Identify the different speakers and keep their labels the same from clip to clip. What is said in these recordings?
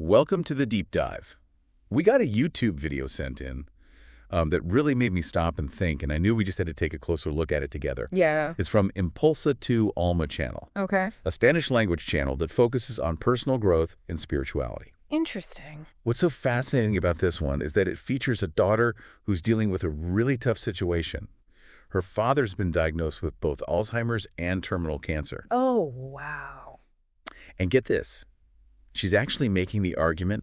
Speaker 1: Welcome to the deep dive. We got a YouTube video sent in that really made me stop and think, and I knew we just had to take a closer look at it together.
Speaker 2: Yeah.
Speaker 1: It's from Impulsa to Alma channel,
Speaker 2: Okay.
Speaker 1: a Spanish language channel that focuses on personal growth and spirituality.
Speaker 2: Interesting.
Speaker 1: What's so fascinating about this one is that it features a daughter who's dealing with a really tough situation. Her father's been diagnosed with both Alzheimer's and terminal cancer.
Speaker 2: Oh, wow.
Speaker 1: And get this, she's actually making the argument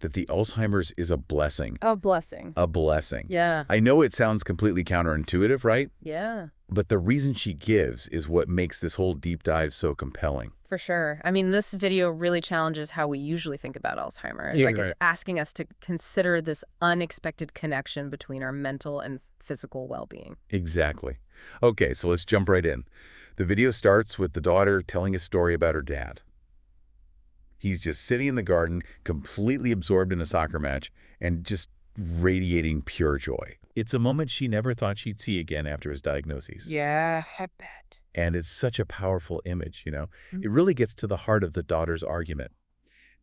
Speaker 1: that the Alzheimer's is a blessing.
Speaker 2: A blessing.
Speaker 1: A blessing.
Speaker 2: Yeah.
Speaker 1: I know it sounds completely counterintuitive, right?
Speaker 2: Yeah.
Speaker 1: But the reason she gives is what makes this whole deep dive so compelling.
Speaker 2: For sure. I mean, this video really challenges how we usually think about Alzheimer's. It's
Speaker 1: Yeah,
Speaker 2: like
Speaker 1: right.
Speaker 2: it's asking us to consider this unexpected connection between our mental and physical well-being.
Speaker 1: Exactly. Okay, so let's jump right in. The video starts with the daughter telling a story about her dad. He's just sitting in the garden, completely absorbed in a soccer match, and just radiating pure joy. It's a moment she never thought she'd see again after his diagnosis.
Speaker 2: Yeah, I bet.
Speaker 1: And it's such a powerful image, you know? It really gets to the heart of the daughter's argument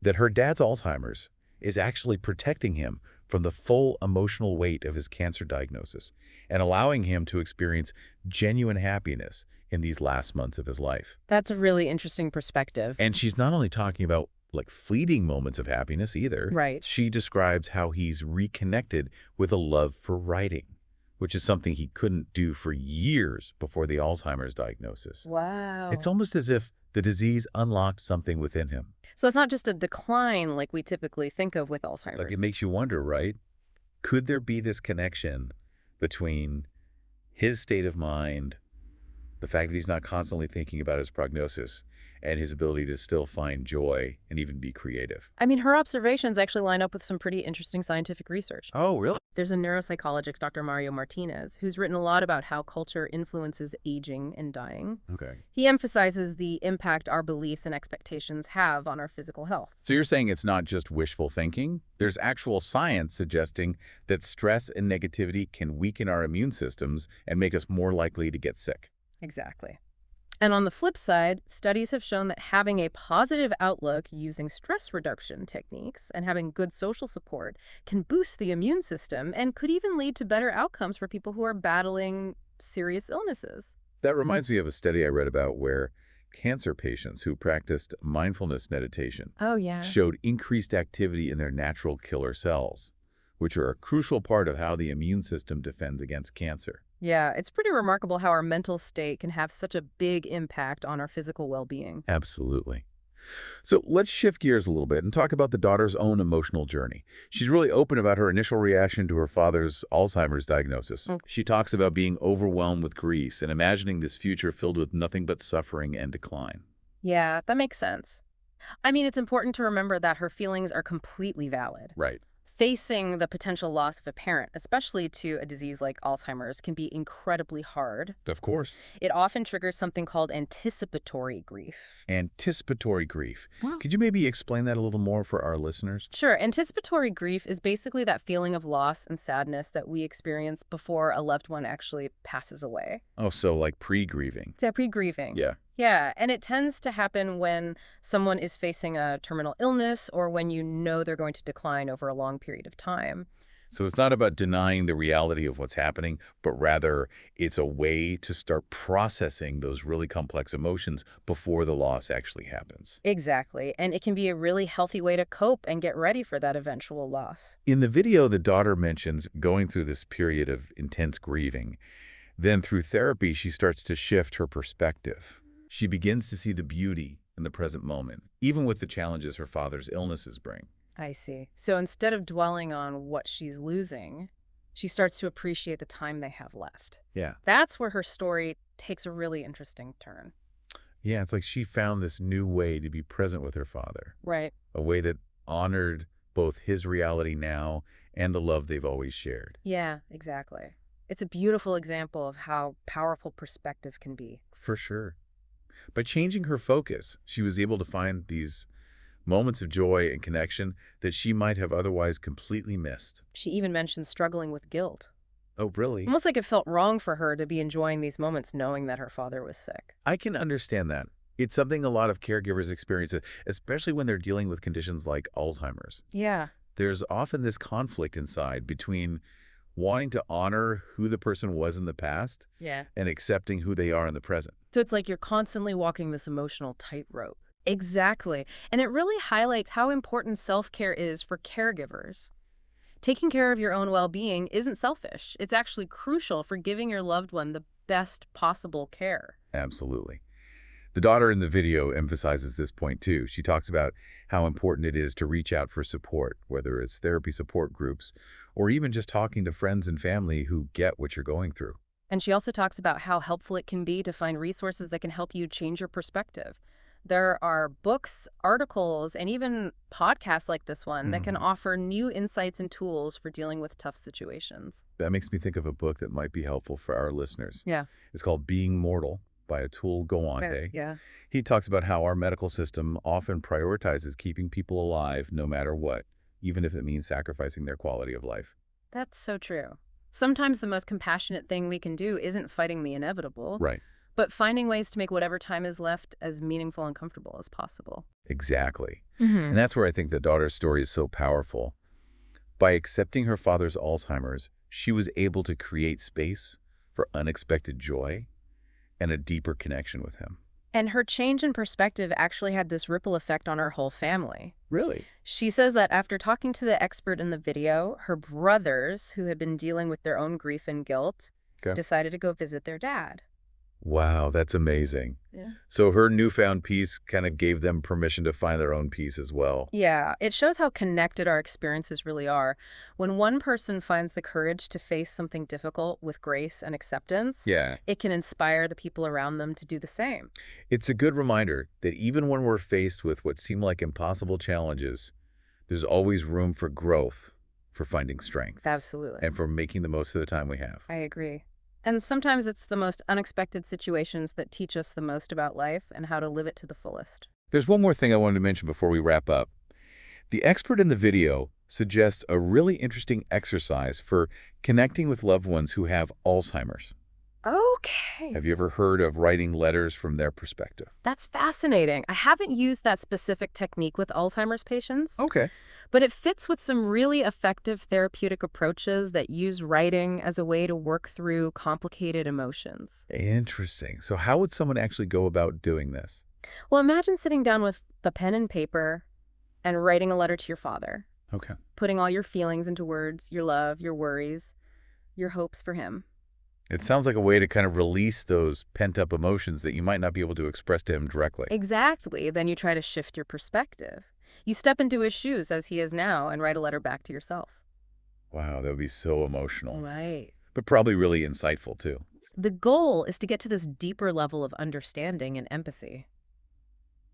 Speaker 1: that her dad's Alzheimer's is actually protecting him from the full emotional weight of his cancer diagnosis and allowing him to experience genuine happiness in these last months of his life.
Speaker 2: That's a really interesting perspective.
Speaker 1: And she's not only talking about like fleeting moments of happiness either.
Speaker 2: Right.
Speaker 1: She describes how he's reconnected with a love for writing, which is something he couldn't do for years before the Alzheimer's diagnosis.
Speaker 2: Wow.
Speaker 1: It's almost as if the disease unlocked something within him.
Speaker 2: So it's not just a decline like we typically think of with Alzheimer's.
Speaker 1: Like, it makes you wonder, right? Could there be this connection between his state of mind, the fact that he's not constantly thinking about his prognosis, and his ability to still find joy and even be creative?
Speaker 2: I mean, her observations actually line up with some pretty interesting scientific research.
Speaker 1: Oh, really?
Speaker 2: There's a neuropsychologist, Dr. Mario Martinez, who's written a lot about how culture influences aging and dying.
Speaker 1: Okay.
Speaker 2: He emphasizes the impact our beliefs and expectations have on our physical health.
Speaker 1: So you're saying it's not just wishful thinking? There's actual science suggesting that stress and negativity can weaken our immune systems and make us more likely to get sick.
Speaker 2: Exactly. And on the flip side, studies have shown that having a positive outlook using stress reduction techniques and having good social support can boost the immune system and could even lead to better outcomes for people who are battling serious illnesses.
Speaker 1: That reminds me of a study I read about where cancer patients who practiced mindfulness meditation
Speaker 2: Oh, yeah.
Speaker 1: showed increased activity in their natural killer cells, which are a crucial part of how the immune system defends against cancer.
Speaker 2: Yeah, it's pretty remarkable how our mental state can have such a big impact on our physical well-being.
Speaker 1: Absolutely. So let's shift gears a little bit and talk about the daughter's own emotional journey. She's really open about her initial reaction to her father's Alzheimer's diagnosis. She talks about being overwhelmed with grief and imagining this future filled with nothing but suffering and decline.
Speaker 2: Yeah, that makes sense. I mean, it's important to remember that her feelings are completely valid.
Speaker 1: Right.
Speaker 2: Facing the potential loss of a parent, especially to a disease like Alzheimer's, can be incredibly hard.
Speaker 1: Of course.
Speaker 2: It often triggers something called anticipatory grief.
Speaker 1: Anticipatory grief.
Speaker 2: Wow.
Speaker 1: Could you maybe explain that a little more for our listeners?
Speaker 2: Sure, anticipatory grief is basically that feeling of loss and sadness that we experience before a loved one actually passes away.
Speaker 1: Oh, so like pre-grieving.
Speaker 2: It's pre-grieving.
Speaker 1: Yeah.
Speaker 2: Yeah, and it tends to happen when someone is facing a terminal illness or when you know they're going to decline over a long period of time.
Speaker 1: So it's not about denying the reality of what's happening, but rather it's a way to start processing those really complex emotions before the loss actually happens.
Speaker 2: Exactly, and it can be a really healthy way to cope and get ready for that eventual loss.
Speaker 1: In the video, the daughter mentions going through this period of intense grieving. Then through therapy, she starts to shift her perspective. She begins to see the beauty in the present moment, even with the challenges her father's illnesses bring.
Speaker 2: I see. So instead of dwelling on what she's losing, she starts to appreciate the time they have left.
Speaker 1: Yeah.
Speaker 2: That's where her story takes a really interesting turn.
Speaker 1: Yeah, it's like she found this new way to be present with her father,
Speaker 2: Right.
Speaker 1: a way that honored both his reality now and the love they've always shared.
Speaker 2: Yeah, exactly. It's a beautiful example of how powerful perspective can be.
Speaker 1: For sure. By changing her focus, she was able to find these moments of joy and connection that she might have otherwise completely missed.
Speaker 2: She even mentioned struggling with guilt.
Speaker 1: Oh, really?
Speaker 2: Almost like it felt wrong for her to be enjoying these moments knowing that her father was sick.
Speaker 1: I can understand that. It's something a lot of caregivers experience, especially when they're dealing with conditions like Alzheimer's.
Speaker 2: Yeah.
Speaker 1: There's often this conflict inside between wanting to honor who the person was in the past
Speaker 2: Yeah.
Speaker 1: and accepting who they are in the present.
Speaker 2: So it's like you're constantly walking this emotional tightrope. Exactly. And it really highlights how important self-care is for caregivers. Taking care of your own well-being isn't selfish. It's actually crucial for giving your loved one the best possible care.
Speaker 1: Absolutely. The daughter in the video emphasizes this point too. She talks about how important it is to reach out for support, whether it's therapy support groups or even just talking to friends and family who get what you're going through.
Speaker 2: And she also talks about how helpful it can be to find resources that can help you change your perspective. There are books, articles, and even podcasts like this one that can offer new insights and tools for dealing with tough situations.
Speaker 1: That makes me think of a book that might be helpful for our listeners.
Speaker 2: Yeah.
Speaker 1: It's called Being Mortal by Atul Gawande.
Speaker 2: Yeah.
Speaker 1: He talks about how our medical system often prioritizes keeping people alive no matter what, even if it means sacrificing their quality of life.
Speaker 2: That's so true. Sometimes the most compassionate thing we can do isn't fighting the inevitable,
Speaker 1: Right.
Speaker 2: but finding ways to make whatever time is left as meaningful and comfortable as possible.
Speaker 1: Exactly. And that's where I think the daughter's story is so powerful. By accepting her father's Alzheimer's, she was able to create space for unexpected joy and a deeper connection with him.
Speaker 2: And her change in perspective actually had this ripple effect on her whole family.
Speaker 1: Really?
Speaker 2: She says that after talking to the expert in the video, her brothers, who had been dealing with their own grief and guilt,
Speaker 1: Okay.
Speaker 2: decided to go visit their dad.
Speaker 1: Wow, that's amazing.
Speaker 2: Yeah.
Speaker 1: So her newfound peace kind of gave them permission to find their own peace as well.
Speaker 2: Yeah, it shows how connected our experiences really are. When one person finds the courage to face something difficult with grace and acceptance,
Speaker 1: Yeah.
Speaker 2: it can inspire the people around them to do the same.
Speaker 1: It's a good reminder that even when we're faced with what seem like impossible challenges, there's always room for growth, for finding strength,
Speaker 2: Absolutely.
Speaker 1: and for making the most of the time we have.
Speaker 2: I agree. And sometimes it's the most unexpected situations that teach us the most about life and how to live it to the fullest.
Speaker 1: There's one more thing I wanted to mention before we wrap up. The expert in the video suggests a really interesting exercise for connecting with loved ones who have Alzheimer's.
Speaker 2: Okay.
Speaker 1: Have you ever heard of writing letters from their perspective?
Speaker 2: That's fascinating. I haven't used that specific technique with Alzheimer's patients,
Speaker 1: Okay.
Speaker 2: but it fits with some really effective therapeutic approaches that use writing as a way to work through complicated emotions.
Speaker 1: Interesting. So how would someone actually go about doing this?
Speaker 2: Well, imagine sitting down with the pen and paper and writing a letter to your father,
Speaker 1: Okay.
Speaker 2: putting all your feelings into words, your love, your worries, your hopes for him.
Speaker 1: It sounds like a way to kind of release those pent-up emotions that you might not be able to express to him directly.
Speaker 2: Exactly. Then you try to shift your perspective. You step into his shoes as he is now and write a letter back to yourself.
Speaker 1: Wow, that would be so emotional,
Speaker 2: Right.
Speaker 1: but probably really insightful too.
Speaker 2: The goal is to get to this deeper level of understanding and empathy.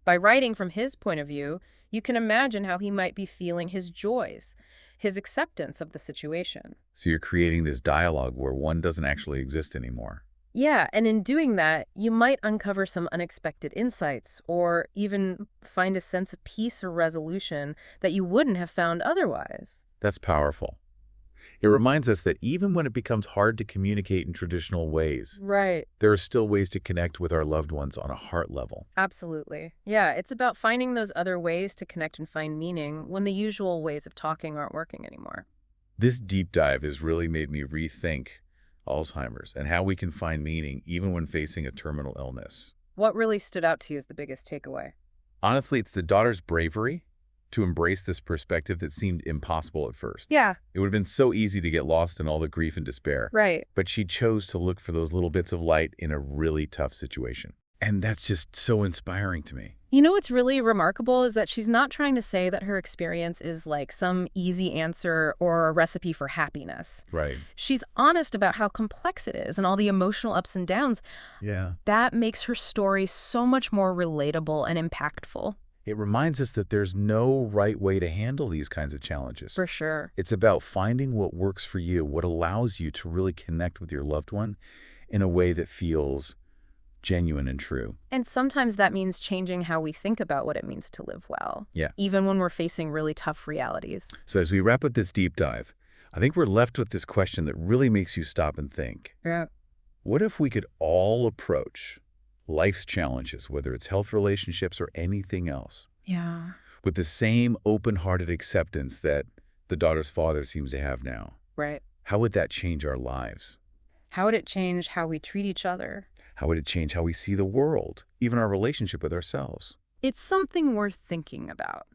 Speaker 2: By writing from his point of view, you can imagine how he might be feeling his joys, his acceptance of the situation.
Speaker 1: So you're creating this dialogue where one doesn't actually exist anymore.
Speaker 2: Yeah, and in doing that, you might uncover some unexpected insights or even find a sense of peace or resolution that you wouldn't have found otherwise.
Speaker 1: That's powerful. It reminds us that even when it becomes hard to communicate in traditional ways,
Speaker 2: Right.
Speaker 1: there are still ways to connect with our loved ones on a heart level.
Speaker 2: Absolutely. Yeah, it's about finding those other ways to connect and find meaning when the usual ways of talking aren't working anymore.
Speaker 1: This deep dive has really made me rethink Alzheimer's and how we can find meaning even when facing a terminal illness.
Speaker 2: What really stood out to you as the biggest takeaway?
Speaker 1: Honestly, it's the daughter's bravery to embrace this perspective that seemed impossible at first.
Speaker 2: Yeah,
Speaker 1: It would have been so easy to get lost in all the grief and despair.
Speaker 2: right.
Speaker 1: But she chose to look for those little bits of light in a really tough situation. And that's just so inspiring to me.
Speaker 2: You know what's really remarkable is that she's not trying to say that her experience is like some easy answer or a recipe for happiness.
Speaker 1: Right.
Speaker 2: She's honest about how complex it is and all the emotional ups and downs.
Speaker 1: Yeah.
Speaker 2: That makes her story so much more relatable and impactful.
Speaker 1: It reminds us that there's no right way to handle these kinds of challenges.
Speaker 2: For sure.
Speaker 1: It's about finding what works for you, what allows you to really connect with your loved one in a way that feels genuine and true.
Speaker 2: And sometimes that means changing how we think about what it means to live well.
Speaker 1: Yeah.
Speaker 2: Even when we're facing really tough realities.
Speaker 1: So as we wrap up this deep dive, I think we're left with this question that really makes you stop and think.
Speaker 2: Yeah.
Speaker 1: What if we could all approach life's challenges, whether it's health, relationships, or anything else,
Speaker 2: Yeah.
Speaker 1: with the same open-hearted acceptance that the daughter's father seems to have now,
Speaker 2: Right.
Speaker 1: how would that change our lives?
Speaker 2: How would it change how we treat each other?
Speaker 1: How would it change how we see the world, even our relationship with ourselves?
Speaker 2: It's something worth thinking about.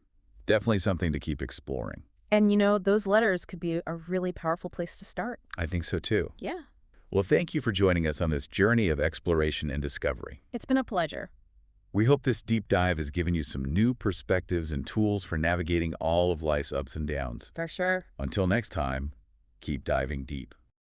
Speaker 1: Definitely something to keep exploring.
Speaker 2: And, those letters could be a really powerful place to start.
Speaker 1: I think so too.
Speaker 2: Yeah.
Speaker 1: Well, thank you for joining us on this journey of exploration and discovery.
Speaker 2: It's been a pleasure.
Speaker 1: We hope this deep dive has given you some new perspectives and tools for navigating all of life's ups and downs.
Speaker 2: For sure.
Speaker 1: Until next time, keep diving deep.